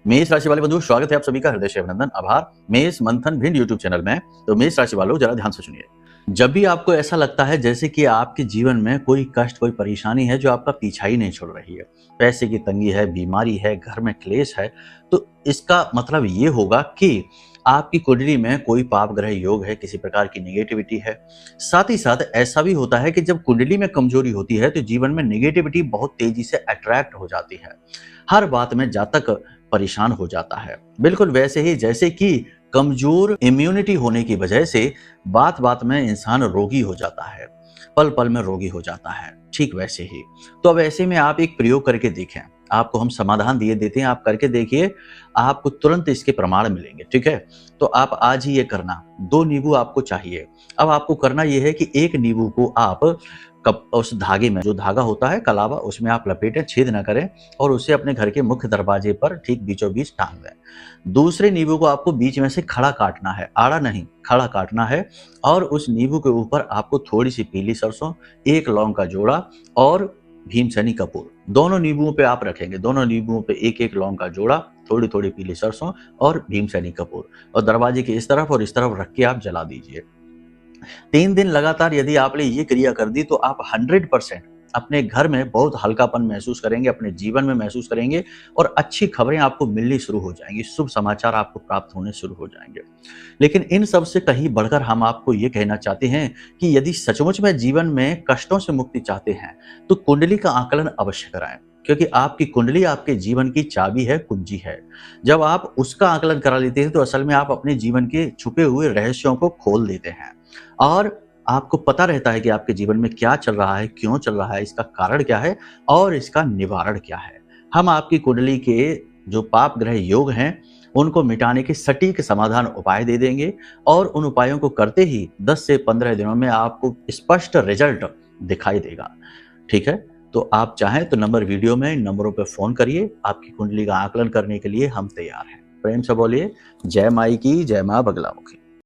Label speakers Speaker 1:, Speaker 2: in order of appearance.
Speaker 1: मेष राशि वाले बंधु, स्वागत है आप सभी का हृदय से अभिनंदन, आभार। मेष मंथन भिंड यूट्यूब चैनल में। तो मेष राशि वालों, जरा ध्यान से सुनिए। जब भी आपको ऐसा लगता है जैसे कि आपके जीवन में कोई कष्ट, कोई परेशानी है जो आपका पीछा ही नहीं छोड़ रही है, पैसे की तंगी है, बीमारी है, घर में क्लेश है, तो इसका मतलब ये होगा कि आपकी कुंडली में कोई पाप ग्रह योग है, किसी प्रकार की नेगेटिविटी है। साथ ही साथ ऐसा भी होता है कि जब कुंडली में कमजोरी होती है तो जीवन में नेगेटिविटी बहुत तेजी से अट्रैक्ट हो जाती है। हर बात में जातक परेशान हो जाता है। बिल्कुल वैसे ही जैसे कि कमजोर इम्यूनिटी होने की वजह से बात बात में इंसान रोगी हो जाता है, पल पल में रोगी हो जाता है, ठीक वैसे ही। तो अब ऐसे में आप एक प्रयोग करके देखें, आपको हम समाधान दिए देते हैं, आप करके देखिए, आपको तुरंत इसके प्रमाण मिलेंगे। ठीक है, तो आप आज ही ये करना। 2 नींबू आपको चाहिए। अब आपको करना ये है कि एक नींबू को आप कप उस धागे में, जो धागा होता है कलावा, उसमें आप लपेटें, छेद न करें और उसे अपने घर के मुख्य दरवाजे पर ठीक बीचों बीच टांग दें। दूसरे नींबू को आपको बीच में से खड़ा काटना है, आड़ा नहीं, खड़ा काटना है। और उस नींबू के ऊपर आपको थोड़ी सी पीली सरसों, 1 लौंग का जोड़ा और भीमसेनी कपूर, दोनों नींबुओं पे आप रखेंगे। दोनों नींबुओं पे 1-1 लौंग का जोड़ा, थोड़ी थोड़ी पीली सरसों और भीमसेनी कपूर, और दरवाजे के इस तरफ और इस तरफ रख के आप जला दीजिए। 3 दिन लगातार यदि आपने ये क्रिया कर दी तो आप 100% अपने घर में बहुत हल्कापन महसूस करेंगे, अपने जीवन में महसूस करेंगे, और अच्छी खबरें आपको मिलनी शुरू हो जाएंगी, शुभ समाचार आपको प्राप्त होने शुरू हो जाएंगे। लेकिन इन सब से कहीं बढ़कर हम आपको ये कहना चाहते हैं कि यदि सचमुच में जीवन में कष्टों से मुक्ति चाहते हैं तो कुंडली का आकलन अवश्य कराएं, क्योंकि आपकी कुंडली आपके जीवन की चाबी है, कुंजी है। जब आप उसका आकलन करा लेते हैं तो असल में आप अपने जीवन के छुपे हुए रहस्यों को खोल देते हैं, और आपको पता रहता है कि आपके जीवन में क्या चल रहा है, क्यों चल रहा है, इसका कारण क्या है और इसका निवारण क्या है। हम आपकी कुंडली के जो पाप ग्रह योग हैं उनको मिटाने के सटीक समाधान उपाय दे देंगे, और उन उपायों को करते ही 10 से 15 दिनों में आपको स्पष्ट रिजल्ट दिखाई देगा। ठीक है, तो आप चाहें तो नंबर वीडियो में, इन नंबरों पर फोन करिए। आपकी कुंडली का आकलन करने के लिए हम तैयार हैं। प्रेम से बोलिए, जय माई की, जय मां बगलामुखी।